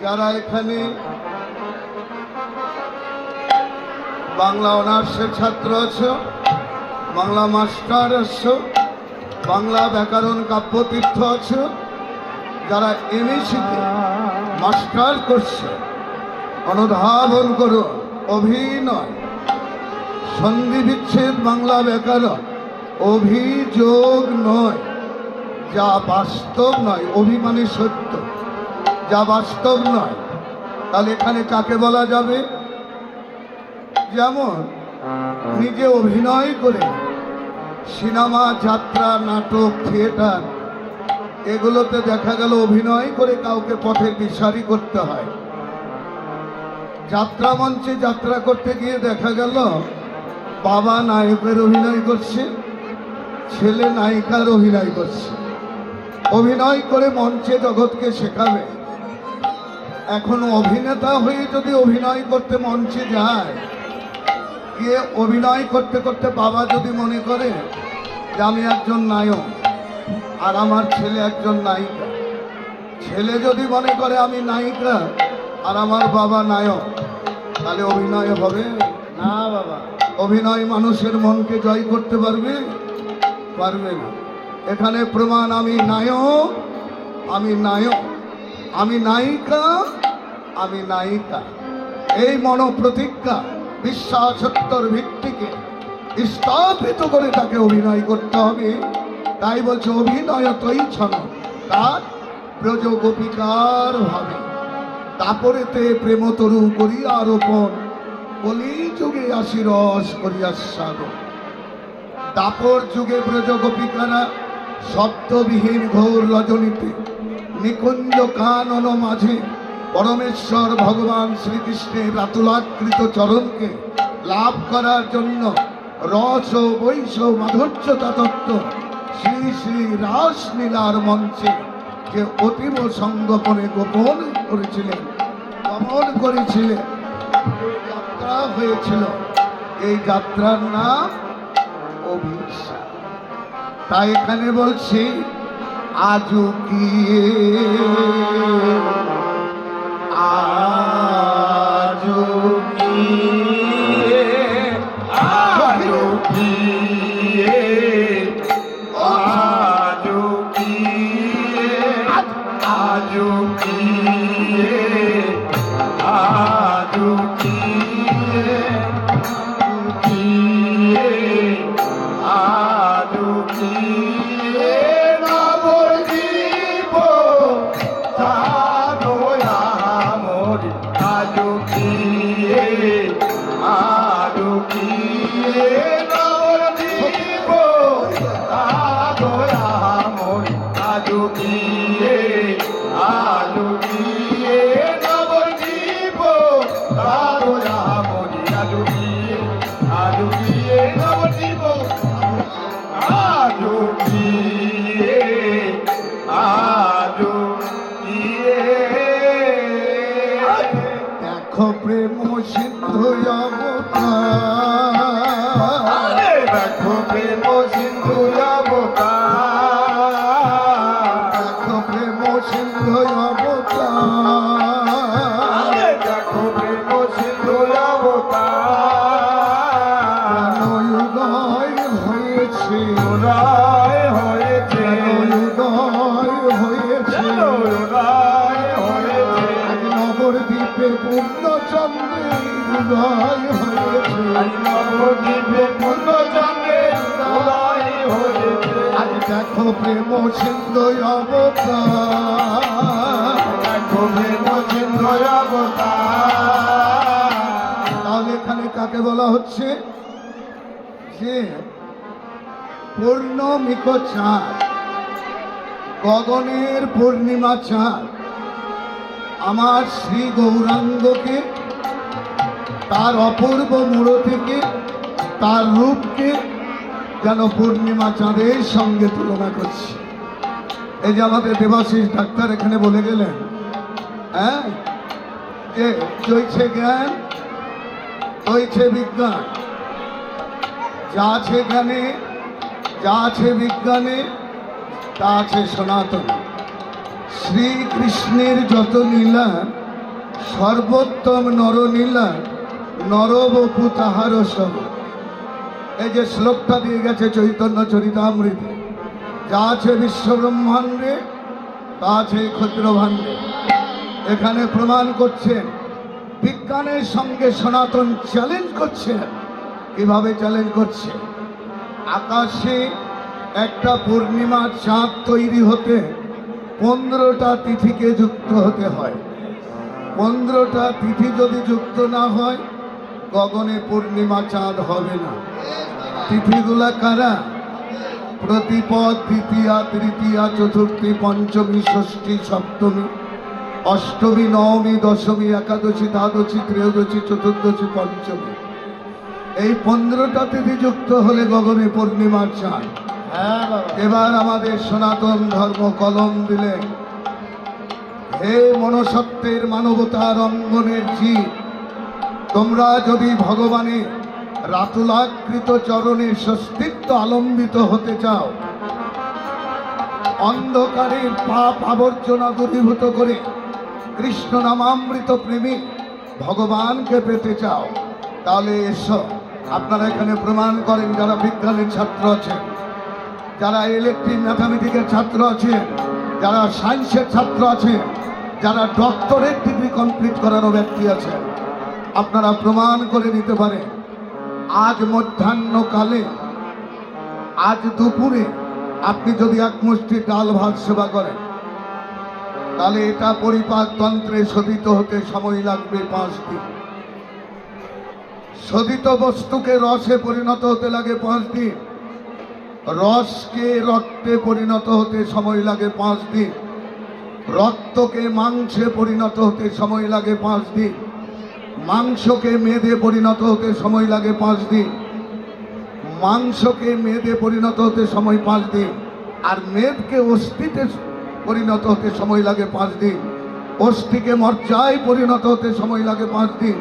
যারা এখানে বাংলা অনার্সের ছাত্র আছো, বাংলা মাস্টার আছো, বাংলা ব্যাকরণ কাব্যতীর্থ আছো, যারা এমএসিতে মাস্টার করছে, অনুধাবন করো। অভিনয়, সন্ধি বিচ্ছেদ, বাংলা ব্যাকরণ অভিযোগ নয়, যা বাস্তব নয়। অভিমানে সত্য, যা বাস্তব নয়। তাহলে এখানে কাকে বলা যাবে? যেমন নিজে অভিনয় করে সিনেমা, যাত্রা, নাটক, থিয়েটার এগুলোতে দেখা গেল অভিনয় করে কাউকে পথের দিশারি করতে হয়। যাত্রা মঞ্চে যাত্রা করতে গিয়ে দেখা গেল বাবা নায়কের অভিনয় করছে, ছেলে নায়িকার অভিনয় করছে। অভিনয় করে মঞ্চে জগৎকে শেখাবে। এখন অভিনেতা হয়ে যদি অভিনয় করতে মঞ্চে যায়, গিয়ে অভিনয় করতে করতে বাবা যদি মনে করে যে আমি একজন নায়ক আর আমার ছেলে একজন নায়িকা, ছেলে যদি মনে করে আমি নায়িকা আর আমার বাবা নায়ক, তাহলে অভিনয় হবে না বাবা। অভিনয় মানুষের মনকে জয় করতে পারবে? পারবে না। এখানে প্রমাণ, আমি নায়ক, আমি নায়ক, আমি নায়িকা, আমি নায়িকা। এই মনোপ্রতিজ্ঞা বিশ্বাসত্তর ভিত্তিকে স্থাপিত করে তাকে অভিনয় করতে হবে। তাই বলছে অভিনয় তৈ ছন তার ব্রজ গোপিকার ভাবে, তারপরেতে প্রেমতরু করিয়া রোপণ, কলি যুগে আসি রস করিয়া সাগর। দাপর যুগে ব্রজ গোপিকারা শব্দবিহীন ঘোর রজনীতে নিকুঞ্জ কানন মাঝে পরমেশ্বর ভগবান শ্রীকৃষ্ণের রাতুলাকৃত চরণকে লাভ করার জন্য রস ও বৈষ মাধুর্যতা তত্ত্ব শ্রী শ্রী রাসলীলার মঞ্চে যে অতীব সঙ্গোপনে গোপন করেছিলেন, গমন করেছিলেন, যাত্রা হয়েছিল। এই যাত্রার নাম অভিশাপ। তাই এখানে বলছি আজুকিয়ে আজুকিয়ে আজুকিয়ে আজুকিয়ে আজুকিয়ে আজুকিয়ে আজুকিয়ে নবদ্বীপ সাধয়া মোরি আজুকিয়ে আজুকিয়ে নবদ্বীপ সাধয়া মোরি আজুকিয়ে আজুকিয়ে নবদ্বীপ সাধয়া মোরি আজুকিয়ে আজুকিয়ে নবদ্বীপ আজুকিয়ে আজুকিয়ে। দেখো প্রেম সিন্ধু অবতার, দেখো প্রেম সিন্ধু অবতার, দেখো প্রেম সিন্ধু অবতার, দেখো প্রেম সিন্ধু অবতার। উদয় হয়েছে, উদয় হয়েছে, উদয় হয়েছে, উদয় হয়েছে। আজ নবদ্বীপে পূর্ণচন্দ্রে উদয় হয়েছে, আজ নবদ্বীপে পূর্ণচন্দ্রে উদয় হয়েছে। আজ দেখো প্রেম সিন্ধু অবতার, দেখো প্রেম সিন্ধু অবতার। তাহলে এখানে কাকে বলা হচ্ছে? যে পূর্ণমিক চাঁদ, গগনের পূর্ণিমা চাঁদ আমার শ্রী গৌরাঙ্গকে, তার অপূর্ব মূরতিকে, তার রূপকে যেন পূর্ণিমা চাঁদের সঙ্গে তুলনা করছে। এই যে আমাদের দেবাশিস ডাক্তার এখানে বলে গেলেন, হ্যাঁ, যে চলছে জ্ঞান, চলছে বিজ্ঞান, যা আছে জ্ঞানে, যা আছে বিজ্ঞানে, তা আছে সনাতন। শ্রীকৃষ্ণের যত লীলা সর্বোত্তম নরনীলা নরবপু তাহার সব। এই যে শ্লোকটা দিয়ে গেছে চৈতন্য চরিতামৃতে, যা আছে বিশ্ব ব্রহ্মাণ্ডে তা আছে ক্ষুদ্র ভাণ্ডে। এখানে প্রমাণ করছেন, বিজ্ঞানের সঙ্গে সনাতন চ্যালেঞ্জ করছে। কিভাবে চ্যালেঞ্জ করছে? আকাশে একটা পূর্ণিমার চাঁদ তৈরি হতে 15টা তিথিকে যুক্ত হতে হয়। 15টা তিথি যদি যুক্ত না হয়, গগনে পূর্ণিমা চাঁদ হবে না। তিথিগুলা কারা? প্রতিপদ, দ্বিতীয়া, তৃতীয়া, চতুর্থী, পঞ্চমী, ষষ্ঠী, সপ্তমী, অষ্টমী, নবমী, দশমী, একাদশী, দ্বাদশী, ত্রয়োদশী, চতুর্দশী, পঞ্চমী। এই 15টা তিথি যুক্ত হলে গগনে পূর্ণিমার চাঁদ। এবার আমাদের সনাতন ধর্ম কলম দিলে, হে মনসত্বের মানবতার অঙ্গনের জীব, তোমরা যদি ভগবানের রাতুলাকৃত চরণে সস্তিত্ব আলম্বিত হতে চাও, অন্ধকারের পাপ আবর্জনা দূরীভূত করে কৃষ্ণ নামামৃত প্রেমী ভগবানকে পেতে চাও, তাহলে এসো। আপনারা এখানে প্রমাণ করেন, যারা বিজ্ঞানের ছাত্র আছেন, যারা ইলেকট্রিক ম্যাথামেটিক্সের ছাত্র আছেন, যারা সায়েন্সের ছাত্র আছেন, যারা ডক্টরেট ডিগ্রি কমপ্লিট করানো ব্যক্তি আছেন, আপনারা প্রমাণ করে নিতে পারেন। আজ মধ্যাহ্নকালে, আজ দুপুরে আপনি যদি এক মুষ্টি ডাল ভাত সেবা করেন, তাহলে এটা পরিপাক তন্ত্রে শোধিত হতে সময় লাগবে 5 দিন। শোধিত বস্তুকে রসে পরিণত হতে লাগে 5 দিন। রসকে রক্তে পরিণত হতে সময় লাগে 5 দিন। রক্তকে মাংসে পরিণত হতে সময় লাগে 5 দিন। মাংসকে মেদে পরিণত হতে সময় লাগে 5 দিন। মাংসকে মেদে পরিণত হতে সময় 5 দিন। আর মেদকে অস্থিতে পরিণত হতে সময় লাগে 5 দিন। অস্থিকে মজ্জায় পরিণত হতে সময় লাগে 5 দিন।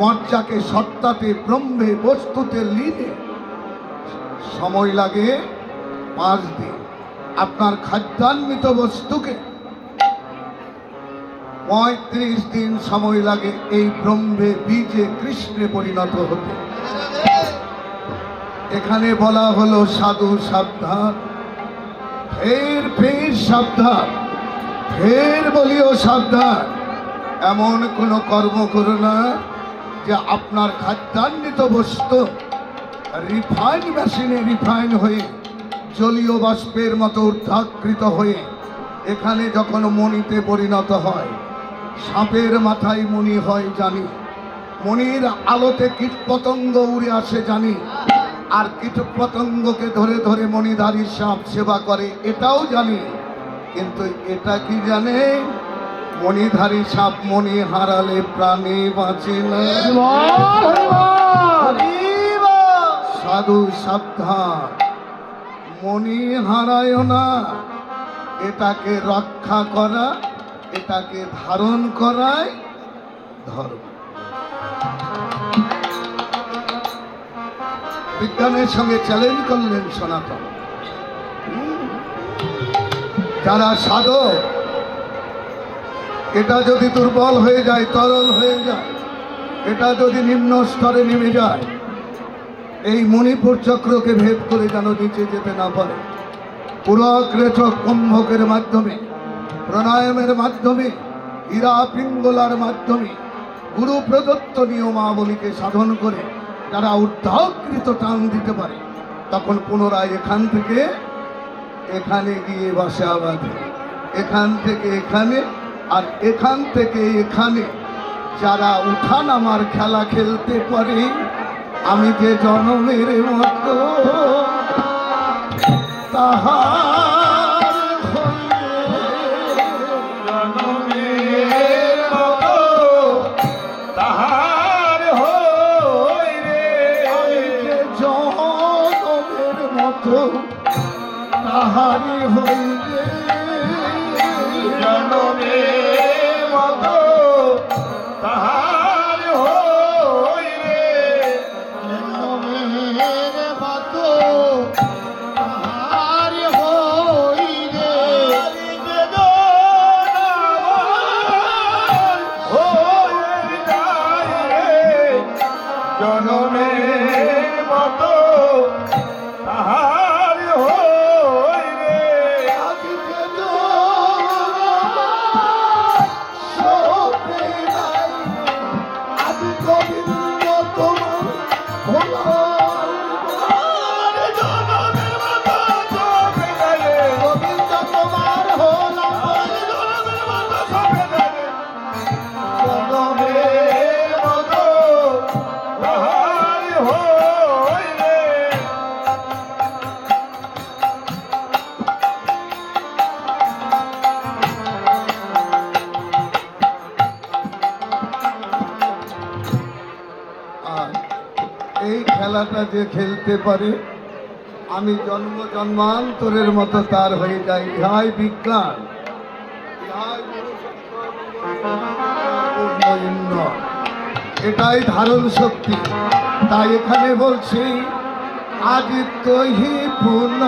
মজ্জাকে সত্তাতে, ব্রহ্মে, বস্তুতে লীনে সময় লাগে 5 দিন। আপনার খাদ্যান্বিত বস্তুকে 35 দিন সময় লাগে এই ব্রহ্মে, বীজে, কৃষ্ণে পরিণত হতে। এখানে বলা হলো সাধু সাবধান, ফের ফের সাবধান, ফের বলিও সাবধান। এমন কোনো কর্ম করো না যে আপনার খাদ্যান্বিত বস্তু রিফাইন মেশিনে রিফাইন হয়ে জলীয় বাষ্পের মতো ঊর্ধ্বাকৃত হয়ে এখানে যখন মণিতে পরিণত হয়, সাপের মাথায় মণি হয় জানি, মণির আলোতে কীটপতঙ্গ উড়ে আসে জানি, আর কীটপতঙ্গকে ধরে ধরে মণিধারী সাপ সেবা করে এটাও জানি। কিন্তু এটা কি জানে? মণিধারী সাপ মণি হারালে প্রাণে বাঁচে না। সাধু সাবধান, মণি হারায় না। এটাকে রক্ষা করা, এটাকে ধারণ করাই ধর্ম। বিজ্ঞানের সঙ্গে চ্যালেঞ্জ করলেন সনাতন। যারা সাধক, এটা যদি দুর্বল হয়ে যায়, তরল হয়ে যায়, এটা যদি নিম্ন স্তরে নেমে যায়, এই মণিপুর চক্রকে ভেদ করে যেন নিচে যেতে না পারে, পুরক রেচক কুম্ভকের মাধ্যমে, প্রাণায়ামের মাধ্যমে, হীরা পিঙ্গলার মাধ্যমে, গুরু প্রদত্ত নিয়মাবলীকে সাধন করে যারা ঊর্ধ্বকৃত টান দিতে পারে, তখন পুনরায় এখান থেকে এখানে গিয়ে বাসা বাঁধে, এখান থেকে এখানে, আর এখান থেকে এখানে। যারা উঠানামার খেলা খেলতে পারে, আমি যে জনমের মতো তাহার জনমের মতো তাহার হই রে, আমি যে জনমের মতো তাহারি হই রে, জনমের মতো তাহার হই রে, জনমের মতো তাহার হই রে, যে জনমের এই খেলাটা যে খেলতে পারে আমি জন্ম জন্মান্তরের মতো তার হয়ে যাই। ইহাই বিজ্ঞান, ইহাই উন্নয়ন, এটাই ধারণ শক্তি। তাই এখানে বলছি আদিত্য হি পুনঃ